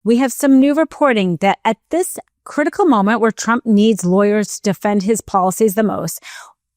We have some new reporting that at this critical moment where Trump needs lawyers to defend his policies the most,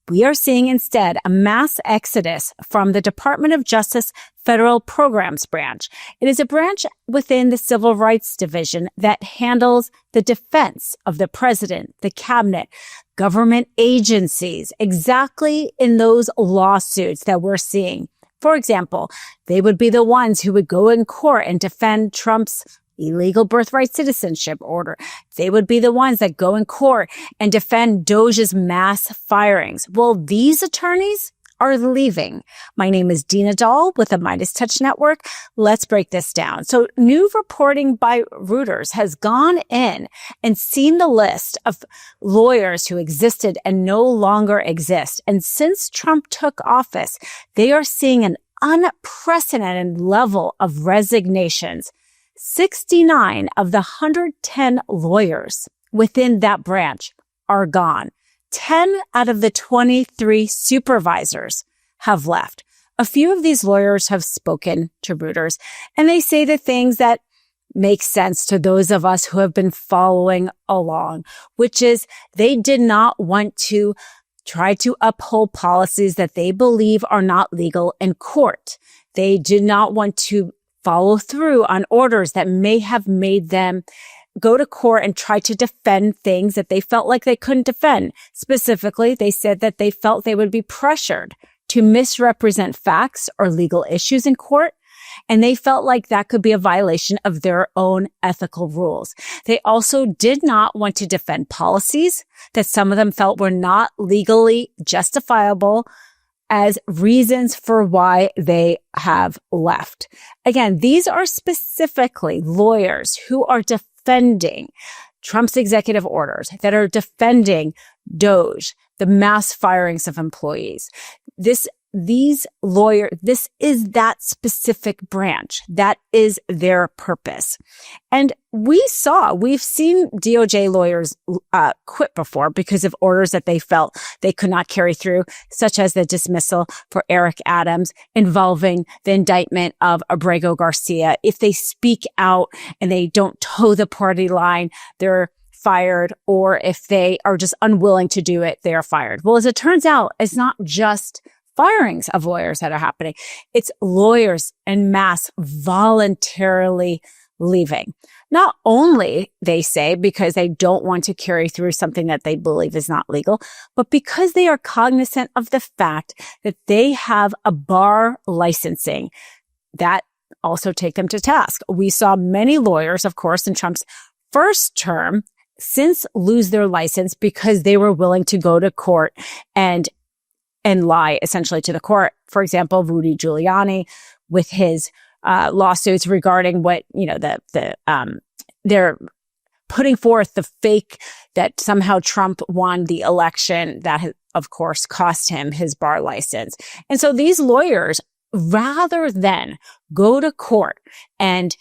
we are seeing instead a mass exodus from the Department of Justice Federal Programs branch. It is a branch within the Civil Rights Division that handles the defense of the president, the cabinet, government agencies, exactly in those lawsuits that we're seeing. For example, they would be the ones who would go in court and defend Trump's illegal birthright citizenship order. They would be the ones that go in court and defend DOJ's mass firings. Well, these attorneys are leaving. My name is Dina Doll with the MeidasTouch Network. Let's break this down. So new reporting by Reuters has gone in and seen the list of lawyers who existed and no longer exist. And since Trump took office, they are seeing an unprecedented level of resignations. 69 of the 110 lawyers within that branch are gone. 10 out of the 23 supervisors have left. A few of these lawyers have spoken to Reuters, and they say the things that make sense to those of us who have been following along, which is they did not want to try to uphold policies that they believe are not legal in court. They did not want to follow through on orders that may have made them go to court and try to defend things that they felt like they couldn't defend. Specifically, they said that they felt they would be pressured to misrepresent facts or legal issues in court, and they felt like that could be a violation of their own ethical rules. They also did not want to defend policies that some of them felt were not legally justifiable as reasons for why they have left. Again, these are specifically lawyers who are defending Trump's executive orders, that are defending DOJ, the mass firings of employees. This is that specific branch. That is their purpose. And we've seen DOJ lawyers quit before because of orders that they felt they could not carry through, such as the dismissal for Eric Adams involving the indictment of Abrego Garcia. If they speak out and they don't toe the party line, they're fired, or if they are just unwilling to do it, they are fired. Well, as it turns out, it's not just firings of lawyers that are happening. It's lawyers en masse voluntarily leaving. Not only, they say, because they don't want to carry through something that they believe is not legal, but because they are cognizant of the fact that they have a bar licensing that also take them to task. We saw many lawyers, of course, in Trump's first term since lose their license because they were willing to go to court and lie essentially to the court. For example, Rudy Giuliani with his lawsuits regarding what, they're putting forth the fake that somehow Trump won the election that, of course, cost him his bar license. And so these lawyers, rather than go to court and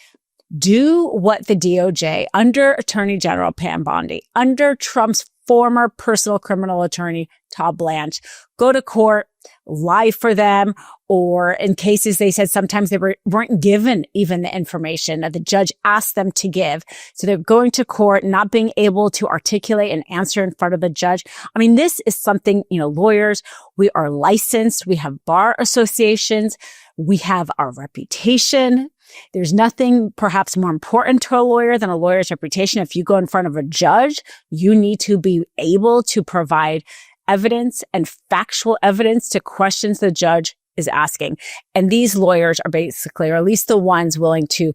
do what the DOJ under Attorney General Pam Bondi, under Trump's former personal criminal attorney, Todd Blanche, go to court, lie for them, or in cases they said sometimes they weren't given even the information that the judge asked them to give. So they're going to court, not being able to articulate and answer in front of the judge. I mean, this is something, lawyers, we are licensed, we have bar associations, we have our reputation. There's nothing perhaps more important to a lawyer than a lawyer's reputation. If you go in front of a judge, you need to be able to provide evidence and factual evidence to questions the judge is asking. And these lawyers are basically, or at least the ones willing to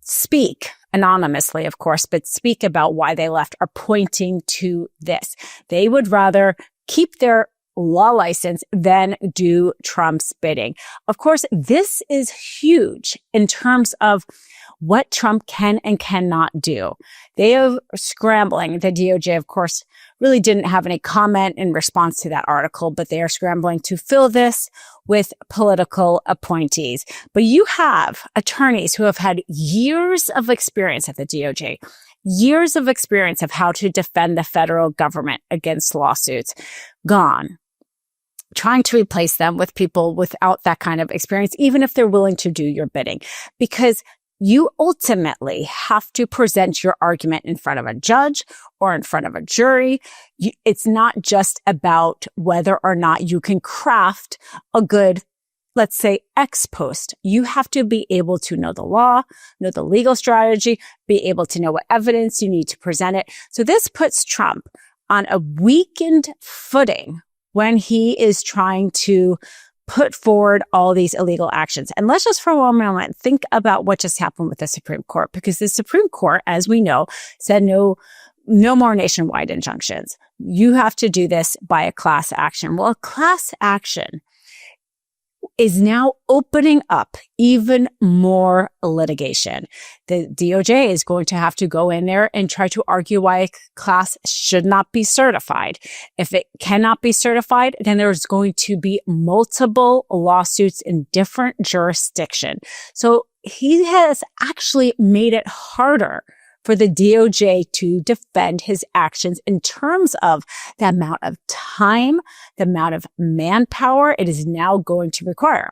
speak anonymously, of course, but speak about why they left, are pointing to this. They would rather keep their law license than do Trump's bidding. Of course, this is huge in terms of what Trump can and cannot do. They are scrambling. The DOJ, of course, really didn't have any comment in response to that article, but they are scrambling to fill this with political appointees. But you have attorneys who have had years of experience at the DOJ, years of experience of how to defend the federal government against lawsuits, gone. Trying to replace them with people without that kind of experience, even if they're willing to do your bidding. Because you ultimately have to present your argument in front of a judge or in front of a jury. It's not just about whether or not you can craft a good, let's say, ex post. You have to be able to know the law, know the legal strategy, be able to know what evidence you need to present it. So this puts Trump on a weakened footing when he is trying to put forward all these illegal actions. And let's just for one moment think about what just happened with the Supreme Court, because the Supreme Court, as we know, said no more nationwide injunctions. You have to do this by a class action. Well, a class action is now opening up even more litigation. The DOJ is going to have to go in there and try to argue why a class should not be certified. If it cannot be certified, then there's going to be multiple lawsuits in different jurisdictions. So he has actually made it harder for the DOJ to defend his actions in terms of the amount of time, the amount of manpower it is now going to require.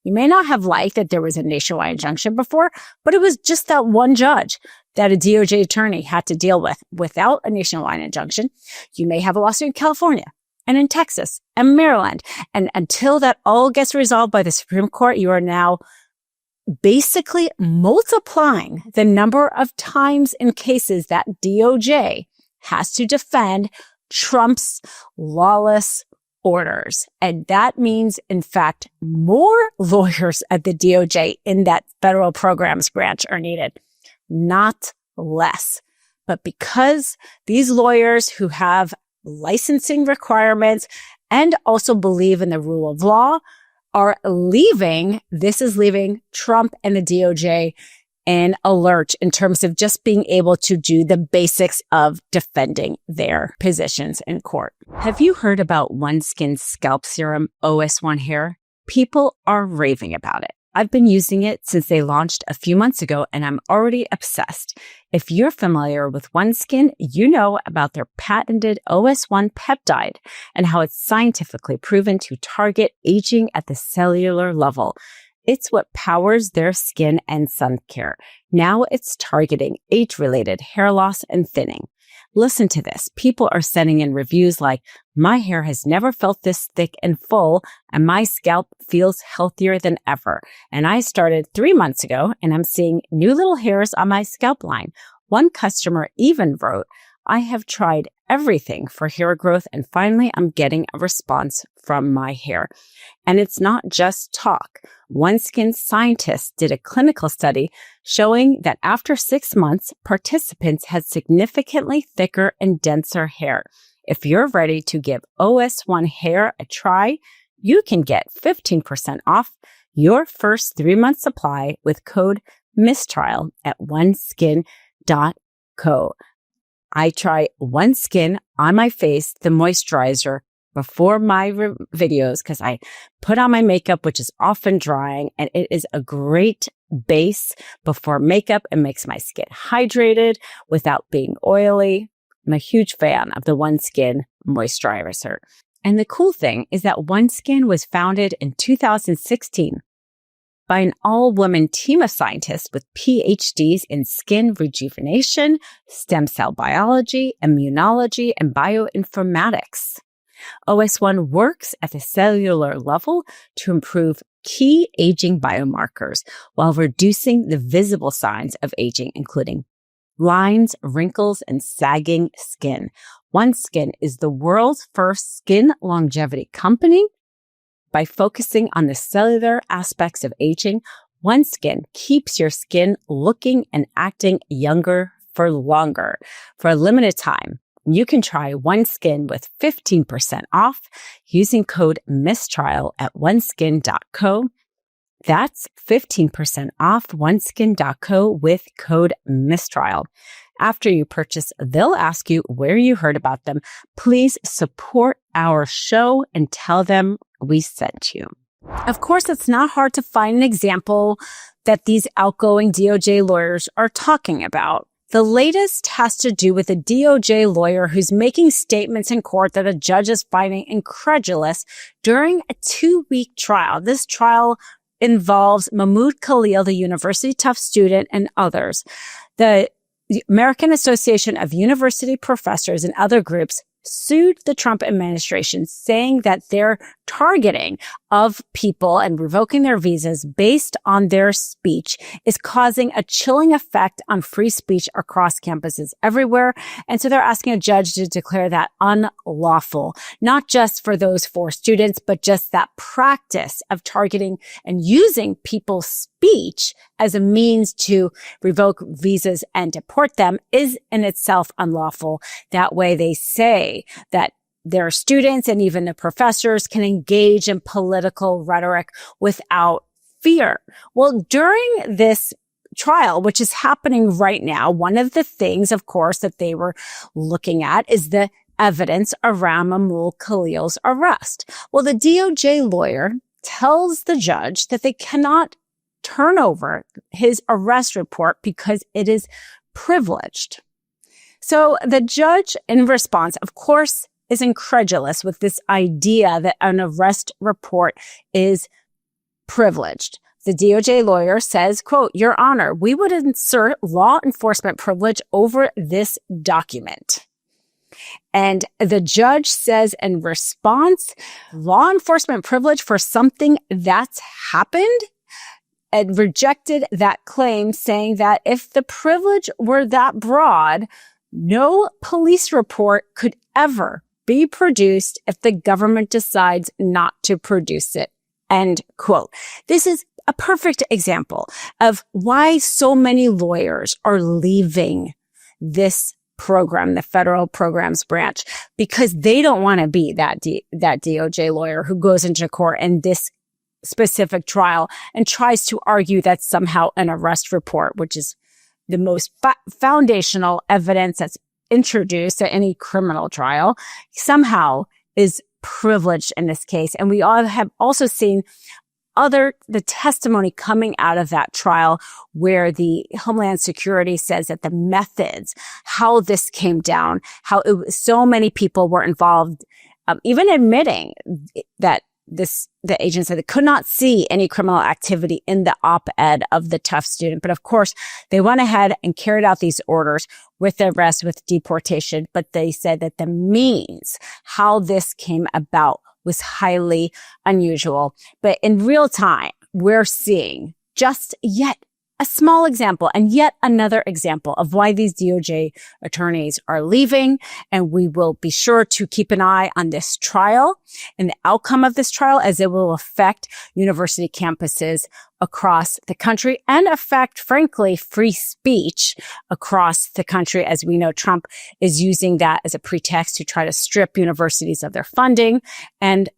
You may not have liked that there was a nationwide injunction before, but it was just that one judge that a DOJ attorney had to deal with. Without a nationwide injunction, you may have a lawsuit in California and in Texas and Maryland. And until that all gets resolved by the Supreme Court, you are now basically multiplying the number of times in cases that DOJ has to defend Trump's lawless orders. And that means, in fact, more lawyers at the DOJ in that federal programs branch are needed, not less. But because these lawyers who have licensing requirements and also believe in the rule of law are leaving, this is leaving Trump and the DOJ in a lurch in terms of just being able to do the basics of defending their positions in court. Have you heard about OneSkin Scalp Serum OS1 Hair? People are raving about it. I've been using it since they launched a few months ago, and I'm already obsessed. If you're familiar with OneSkin, you know about their patented OS1 peptide and how it's scientifically proven to target aging at the cellular level. It's what powers their skin and sun care. Now it's targeting age-related hair loss and thinning. Listen to this. People are sending in reviews like, my hair has never felt this thick and full, and my scalp feels healthier than ever. And I started 3 months ago, and I'm seeing new little hairs on my scalp line. One customer even wrote, I have tried everything for hair growth, and finally I'm getting a response from my hair. And it's not just talk. OneSkin scientists did a clinical study showing that after 6 months, participants had significantly thicker and denser hair. If you're ready to give OS1 Hair a try, you can get 15% off your first 3-month supply with code MISTRIAL at oneskin.co. I try OneSkin on my face, the moisturizer, before my videos because I put on my makeup, which is often drying, and it is a great base before makeup. It makes my skin hydrated without being oily. I'm a huge fan of the OneSkin moisturizer. And the cool thing is that OneSkin was founded in 2016 by an all-woman team of scientists with PhDs in skin rejuvenation, stem cell biology, immunology, and bioinformatics. OS1 works at the cellular level to improve key aging biomarkers while reducing the visible signs of aging, including lines, wrinkles, and sagging skin. OneSkin is the world's first skin longevity company. By focusing on the cellular aspects of aging, OneSkin keeps your skin looking and acting younger for longer. For a limited time, you can try OneSkin with 15% off using code MISTRIAL at oneskin.co. That's 15% off oneskin.co with code MISTRIAL. After you purchase, they'll ask you where you heard about them. Please support our show and tell them we sent you. Of course, it's not hard to find an example that these outgoing DOJ lawyers are talking about. The latest has to do with a DOJ lawyer who's making statements in court that a judge is finding incredulous during a 2-week trial. This trial involves Mahmoud Khalil, the University Tufts student, and others. The American Association of University Professors and other groups sued the Trump administration, saying that their targeting of people and revoking their visas based on their speech is causing a chilling effect on free speech across campuses everywhere. And so they're asking a judge to declare that unlawful, not just for those 4 students, but just that practice of targeting and using people's speech as a means to revoke visas and deport them is in itself unlawful. That way they say that their students and even the professors can engage in political rhetoric without fear. Well, during this trial, which is happening right now, one of the things, of course, that they were looking at is the evidence around Mahmoud Khalil's arrest. Well, the DOJ lawyer tells the judge that they cannot turn over his arrest report because it is privileged. So the judge, in response, of course, is incredulous with this idea that an arrest report is privileged. The DOJ lawyer says, quote, "Your Honor, we would insert law enforcement privilege over this document." And the judge says in response, law enforcement privilege for something that's happened, and rejected that claim, saying that if the privilege were that broad, no police report could ever be produced if the government decides not to produce it. End quote. This is a perfect example of why so many lawyers are leaving this program, the federal programs branch, because they don't want to be that DOJ lawyer who goes into court in this specific trial and tries to argue that somehow an arrest report, which is the most foundational evidence that's introduced at any criminal trial, somehow is privileged in this case. And we all have also seen the testimony coming out of that trial where the Homeland Security says that the methods, how this came down, how so many people were involved, even admitting that the agent said they could not see any criminal activity in the op-ed of the Tufts student. But of course, they went ahead and carried out these orders with the arrest, with deportation. But they said that the means, how this came about, was highly unusual. But in real time, we're seeing just yet a small example and yet another example of why these DOJ attorneys are leaving. And we will be sure to keep an eye on this trial and the outcome of this trial, as it will affect university campuses across the country and affect, frankly, free speech across the country. As we know, Trump is using that as a pretext to try to strip universities of their funding, and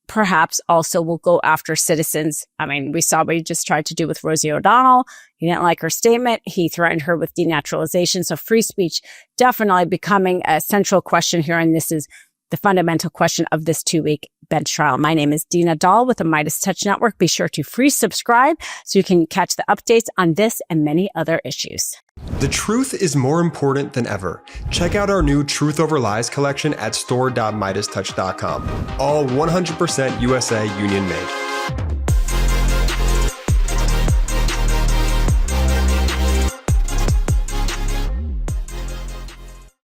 perhaps also will go after citizens. I mean, we saw what he just tried to do with Rosie O'Donnell. He didn't like her statement. He threatened her with denaturalization. So free speech definitely becoming a central question here. And this is the fundamental question of this 2-week bench trial. My name is Dina Doll with the MeidasTouch Network. Be sure to free subscribe so you can catch the updates on this and many other issues. The truth is more important than ever. Check out our new Truth Over Lies collection at store.meidastouch.com. All 100% USA union made.